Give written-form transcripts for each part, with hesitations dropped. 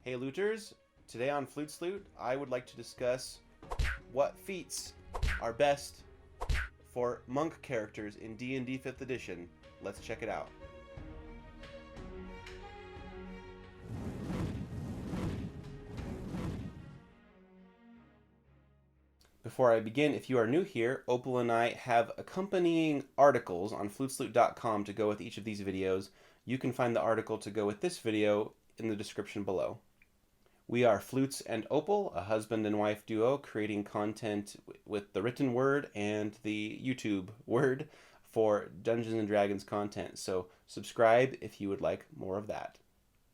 Hey looters, today on Flute Sloot, I would like to discuss what feats are best for monk characters in D&D 5th edition. Let's check it out. Before I begin, if you are new here, Opal and I have accompanying articles on flutesloot.com to go with each of these videos. You can find the article to go with this video in the description below. We are Flutes and Opal, a husband and wife duo creating content with the written word and the YouTube word for Dungeons & Dragons content, so subscribe if you would like more of that.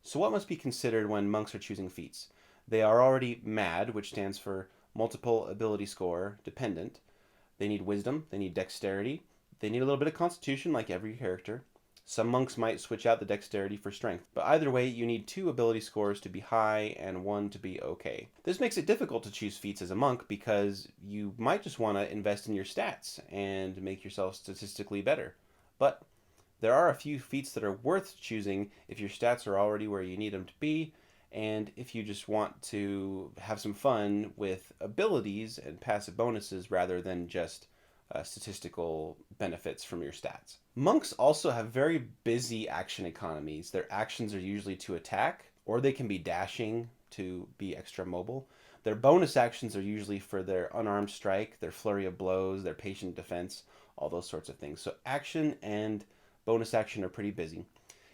So what must be considered when monks are choosing feats? They are already MAD, which stands for Multiple Ability Score Dependent. They need Wisdom, they need Dexterity, they need a little bit of Constitution like every character. Some monks might switch out the Dexterity for Strength, but either way you need 2 ability scores to be high and 1 to be okay. This makes it difficult to choose feats as a monk because you might just want to invest in your stats and make yourself statistically better. But there are a few feats that are worth choosing if your stats are already where you need them to be, and if you just want to have some fun with abilities and passive bonuses rather than just statistical benefits from your stats. Monks also have very busy action economies. Their actions are usually to attack, or they can be dashing to be extra mobile. Their bonus actions are usually for their unarmed strike, their flurry of blows, their patient defense, all those sorts of things. So action and bonus action are pretty busy.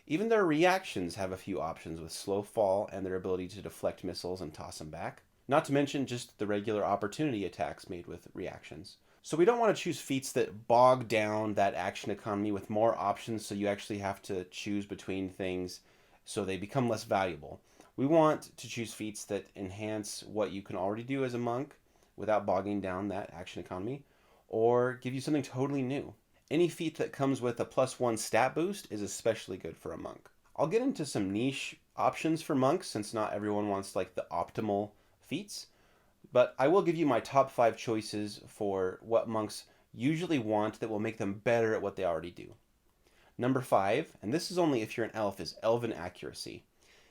Even their reactions have a few options with slow fall and their ability to deflect missiles and toss them back. Not to mention just the regular opportunity attacks made with reactions. So we don't want to choose feats that bog down that action economy with more options so you actually have to choose between things so they become less valuable. We want to choose feats that enhance what you can already do as a monk without bogging down that action economy, or give you something totally new. Any feat that comes with a +1 stat boost is especially good for a monk. I'll get into some niche options for monks since not everyone wants like the optimal feats, but I will give you my top 5 choices for what monks usually want that will make them better at what they already do. Number 5, and this is only if you're an elf, is Elven Accuracy.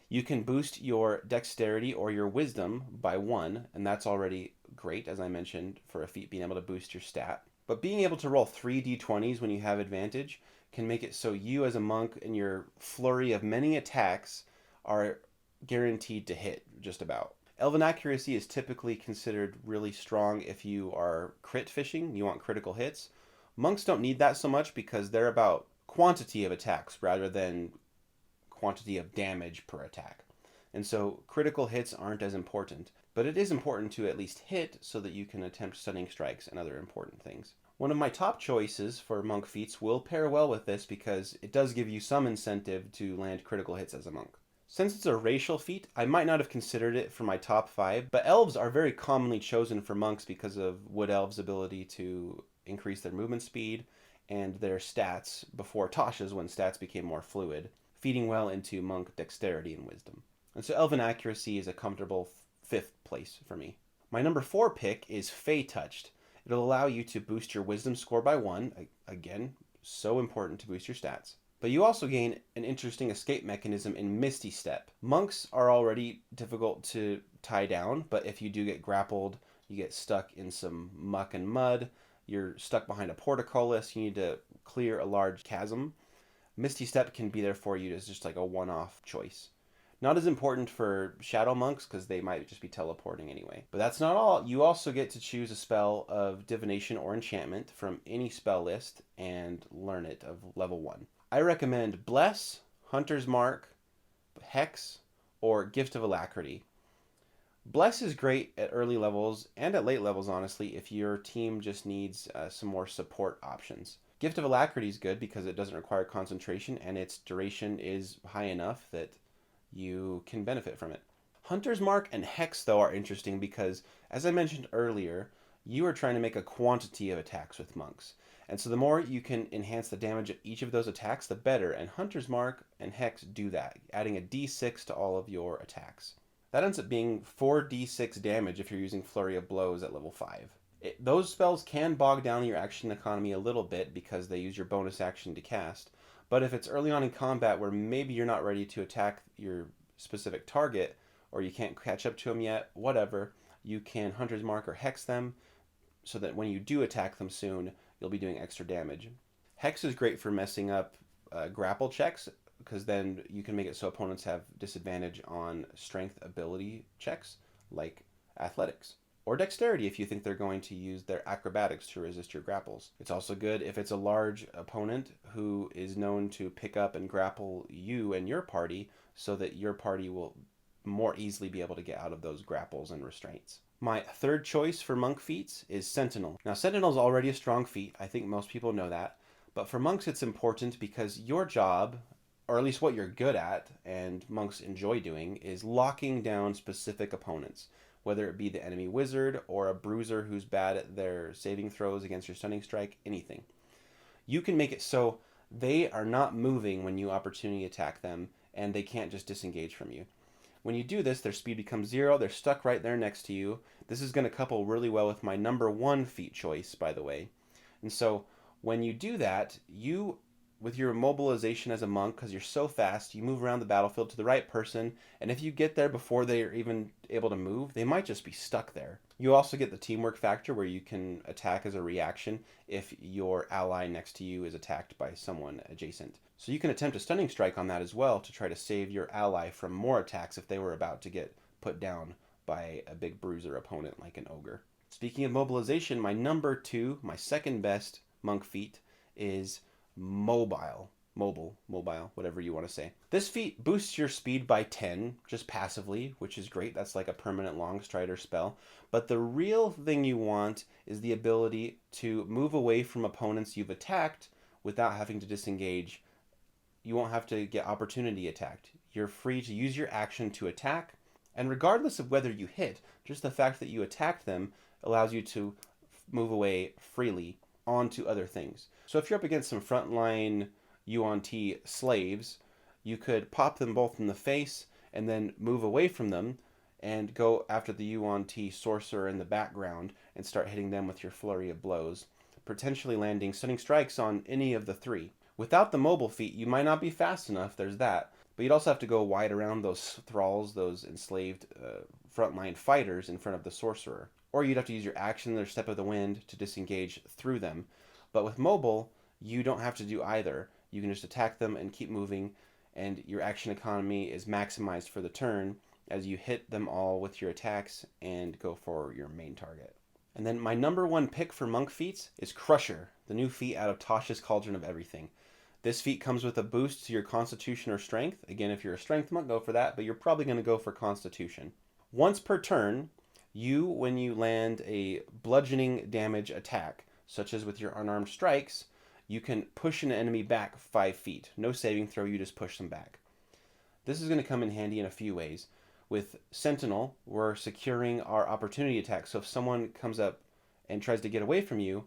You can boost your dexterity or your wisdom by 1, and that's already great, as I mentioned, for a feat being able to boost your stat. But being able to roll 3 d20s when you have advantage can make it so you as a monk in your flurry of many attacks are guaranteed to hit just about. Elven Accuracy is typically considered really strong if you are crit fishing, you want critical hits. Monks don't need that so much because they're about quantity of attacks rather than quantity of damage per attack. And so critical hits aren't as important, but it is important to at least hit so that you can attempt stunning strikes and other important things. One of my top choices for monk feats will pair well with this because it does give you some incentive to land critical hits as a monk. Since it's a racial feat, I might not have considered it for my top 5, but elves are very commonly chosen for monks because of Wood Elves' ability to increase their movement speed and their stats before Tasha's when stats became more fluid, feeding well into monk dexterity and wisdom. And so Elven Accuracy is a comfortable 5th place for me. My number 4 pick is Fey Touched. It'll allow you to boost your wisdom score by 1, again, so important to boost your stats. But you also gain an interesting escape mechanism in Misty Step. Monks are already difficult to tie down, but if you do get grappled, you get stuck in some muck and mud, you're stuck behind a portcullis, you need to clear a large chasm, Misty Step can be there for you as just like a one-off choice. Not as important for shadow monks because they might just be teleporting anyway. But that's not all. You also get to choose a spell of divination or enchantment from any spell list and learn it of level 1. I recommend Bless, Hunter's Mark, Hex, or Gift of Alacrity. Bless is great at early levels and at late levels, honestly, if your team just needs some more support options. Gift of Alacrity is good because it doesn't require concentration and its duration is high enough that you can benefit from it. Hunter's Mark and Hex, though, are interesting because, as I mentioned earlier, you are trying to make a quantity of attacks with monks. And so the more you can enhance the damage of each of those attacks, the better. And Hunter's Mark and Hex do that, adding a d6 to all of your attacks. That ends up being 4d6 damage if you're using Flurry of Blows at level 5. Those spells can bog down your action economy a little bit because they use your bonus action to cast. But if it's early on in combat where maybe you're not ready to attack your specific target, or you can't catch up to them yet, whatever, you can Hunter's Mark or Hex them so that when you do attack them soon, you'll be doing extra damage. Hex is great for messing up grapple checks, because then you can make it so opponents have disadvantage on strength ability checks like athletics, or dexterity if you think they're going to use their acrobatics to resist your grapples. It's also good if it's a large opponent who is known to pick up and grapple you and your party, so that your party will more easily be able to get out of those grapples and restraints. My third choice for monk feats is Sentinel. Now, Sentinel is already a strong feat. I think most people know that. But for monks, it's important because your job, or at least what you're good at, and monks enjoy doing, is locking down specific opponents, whether it be the enemy wizard or a bruiser who's bad at their saving throws against your stunning strike, anything. You can make it so they are not moving when you opportunity attack them, and they can't just disengage from you. When you do this, their speed becomes 0, they're stuck right there next to you. This is going to couple really well with my number 1 feat choice, by the way. And so when you do that, you, with your mobilization as a monk, because you're so fast, you move around the battlefield to the right person, and if you get there before they are even able to move, they might just be stuck there. You also get the teamwork factor where you can attack as a reaction if your ally next to you is attacked by someone adjacent. So you can attempt a stunning strike on that as well to try to save your ally from more attacks if they were about to get put down by a big bruiser opponent like an ogre. Speaking of mobilization, my number 2, my second best monk feat is mobile, whatever you want to say. This feat boosts your speed by 10 just passively, which is great. That's like a permanent long strider spell. But the real thing you want is the ability to move away from opponents you've attacked without having to disengage. You won't have to get opportunity attacked. You're free to use your action to attack, and regardless of whether you hit, just the fact that you attacked them allows you to move away freely onto other things. So if you're up against some frontline Yuan-Ti slaves, you could pop them both in the face and then move away from them and go after the Yuan-Ti sorcerer in the background and start hitting them with your flurry of blows, potentially landing stunning strikes on any of the 3. Without the mobile feat, you might not be fast enough, there's that, but you'd also have to go wide around those thralls, those enslaved frontline fighters in front of the sorcerer. Or you'd have to use your action or step of the wind to disengage through them. But with mobile, you don't have to do either. You can just attack them and keep moving, and your action economy is maximized for the turn as you hit them all with your attacks and go for your main target. And then my number 1 pick for monk feats is Crusher, the new feat out of Tasha's Cauldron of Everything. This feat comes with a boost to your Constitution or Strength. Again, if you're a Strength monk, go for that, but you're probably going to go for Constitution. Once per turn, when you land a bludgeoning damage attack, such as with your unarmed strikes, you can push an enemy back 5 feet. No saving throw, you just push them back. This is going to come in handy in a few ways. With Sentinel, we're securing our opportunity attack. So if someone comes up and tries to get away from you,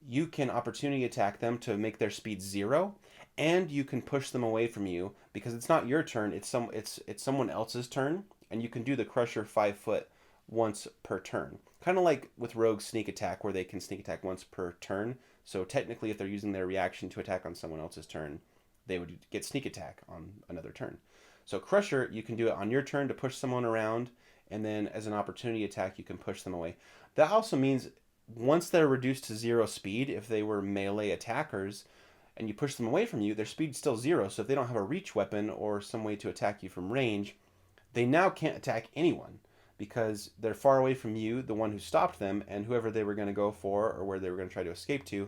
you can opportunity attack them to make their speed 0, and you can push them away from you because it's not your turn, it's someone else's turn, and you can do the Crusher 5 foot once per turn. Kind of like with Rogue's sneak attack, where they can sneak attack once per turn. So technically, if they're using their reaction to attack on someone else's turn, they would get sneak attack on another turn. So Crusher, you can do it on your turn to push someone around, and then as an opportunity attack, you can push them away. That also means once they're reduced to 0 speed, if they were melee attackers, and you push them away from you, their speed's still 0. So if they don't have a reach weapon or some way to attack you from range, they now can't attack anyone, because they're far away from you, the one who stopped them, and whoever they were going to go for or where they were going to try to escape to,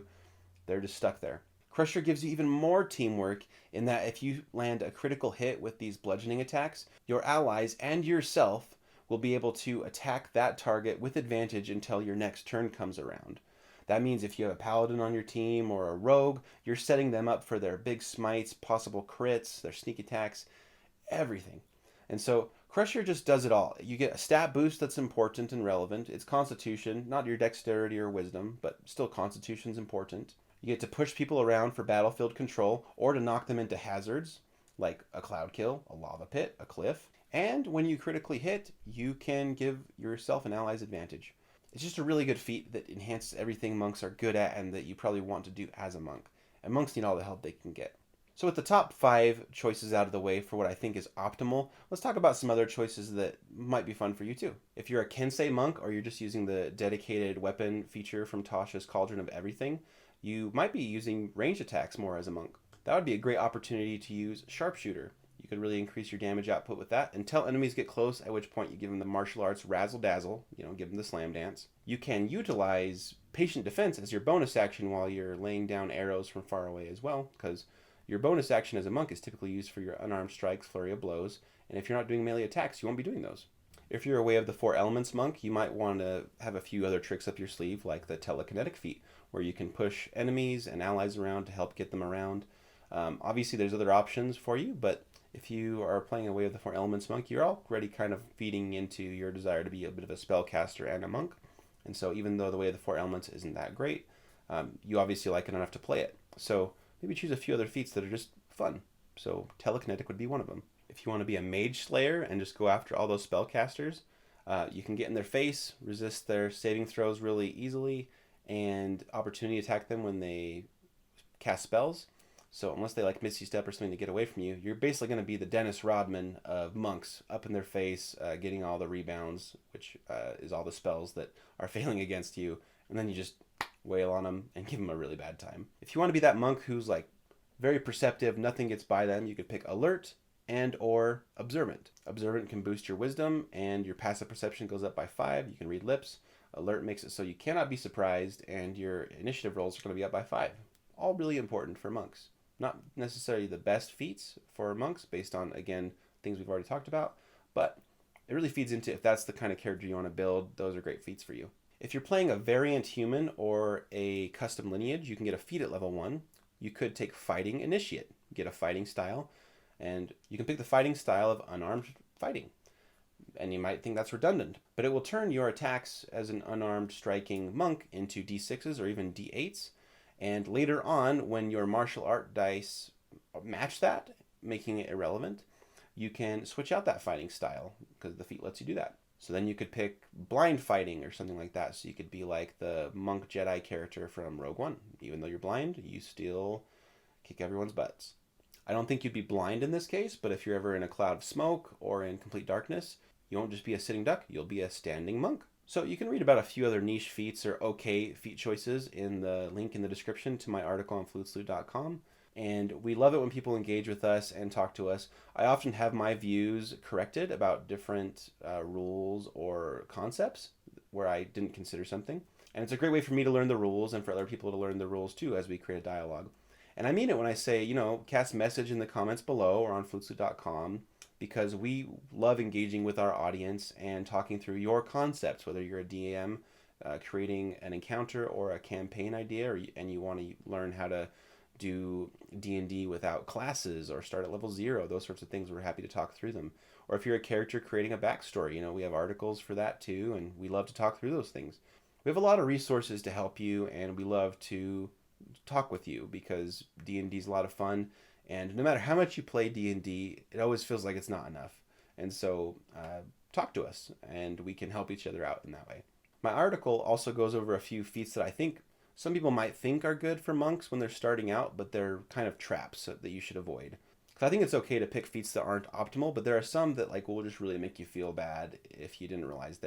they're just stuck there. Crusher gives you even more teamwork in that if you land a critical hit with these bludgeoning attacks, your allies and yourself will be able to attack that target with advantage until your next turn comes around. That means if you have a paladin on your team or a rogue, you're setting them up for their big smites, possible crits, their sneak attacks, everything. And so Crusher just does it all. You get a stat boost that's important and relevant. It's Constitution, not your dexterity or wisdom, but still Constitution's important. You get to push people around for battlefield control or to knock them into hazards, like a cloud kill, a lava pit, a cliff. And when you critically hit, you can give yourself and allies advantage. It's just a really good feat that enhances everything monks are good at and that you probably want to do as a monk. And monks need all the help they can get. So with the top 5 choices out of the way for what I think is optimal, let's talk about some other choices that might be fun for you too. If you're a Kensei monk or you're just using the dedicated weapon feature from Tasha's Cauldron of Everything, you might be using range attacks more as a monk. That would be a great opportunity to use Sharpshooter. You could really increase your damage output with that until enemies get close, at which point you give them the martial arts Razzle Dazzle, give them the slam dance. You can utilize Patient Defense as your bonus action while you're laying down arrows from far away as well, because your bonus action as a monk is typically used for your unarmed strikes, flurry of blows, and if you're not doing melee attacks, you won't be doing those. If you're a Way of the Four Elements monk, you might want to have a few other tricks up your sleeve, like the telekinetic feat, where you can push enemies and allies around to help get them around. Obviously, there's other options for you, but if you are playing a Way of the Four Elements monk, you're already kind of feeding into your desire to be a bit of a spellcaster and a monk. And so even though the Way of the Four Elements isn't that great, you obviously like it enough to play it. So maybe choose a few other feats that are just fun. So telekinetic would be one of them. If you want to be a mage slayer and just go after all those spellcasters, you can get in their face, resist their saving throws really easily, and opportunity attack them when they cast spells. So unless they like Misty Step or something to get away from you, you're basically going to be the Dennis Rodman of monks, up in their face, getting all the rebounds, which is all the spells that are failing against you, and then you just wail on them and give them a really bad time. If you want to be that monk who's like very perceptive, nothing gets by them, you could pick Alert and or Observant. Observant can boost your wisdom and your passive perception goes up by 5. You can read lips. Alert makes it so you cannot be surprised and your initiative rolls are going to be up by 5. All really important for monks. Not necessarily the best feats for monks based on, again, things we've already talked about, but it really feeds into if that's the kind of character you want to build, those are great feats for you. If you're playing a variant human or a custom lineage, you can get a feat at level 1. You could take Fighting Initiate, get a fighting style, and you can pick the fighting style of unarmed fighting. And you might think that's redundant, but it will turn your attacks as an unarmed striking monk into d6s or even d8s. And later on, when your martial art dice match that, making it irrelevant, you can switch out that fighting style because the feat lets you do that. So then you could pick blind fighting or something like that. So you could be like the monk Jedi character from Rogue One. Even though you're blind, you still kick everyone's butts. I don't think you'd be blind in this case, but if you're ever in a cloud of smoke or in complete darkness, you won't just be a sitting duck, you'll be a standing monk. So you can read about a few other niche feats or okay feat choices in the link in the description to my article on flutesloot.com. And we love it when people engage with us and talk to us. I often have my views corrected about different rules or concepts where I didn't consider something. And it's a great way for me to learn the rules and for other people to learn the rules too as we create a dialogue. And I mean it when I say, cast message in the comments below or on flutesloot.com, because we love engaging with our audience and talking through your concepts, whether you're a DM creating an encounter or a campaign idea, and you want to learn how to do D&D without classes or start at level 0, those sorts of things. We're happy to talk through them. Or if you're a character creating a backstory, we have articles for that too, and we love to talk through those things. We have a lot of resources to help you, and we love to talk with you because D&D is a lot of fun. And no matter how much you play D&D, it always feels like it's not enough. And so talk to us, and we can help each other out in that way. My article also goes over a few feats that I think some people might think are good for monks when they're starting out, but they're kind of traps that you should avoid. Because I think it's okay to pick feats that aren't optimal, but there are some that will just really make you feel bad if you didn't realize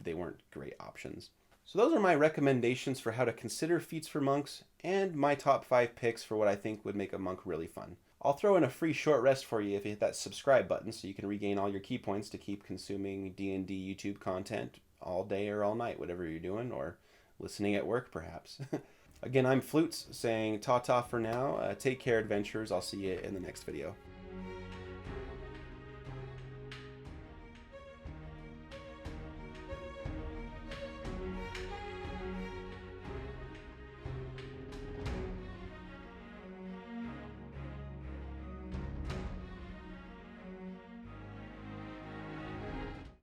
they weren't great options. So those are my recommendations for how to consider feats for monks, and my top 5 picks for what I think would make a monk really fun. I'll throw in a free short rest for you if you hit that subscribe button so you can regain all your key points to keep consuming D&D YouTube content all day or all night, whatever you're doing, or listening at work perhaps. Again, I'm Flutes saying ta-ta for now. Take care, adventurers. I'll see you in the next video.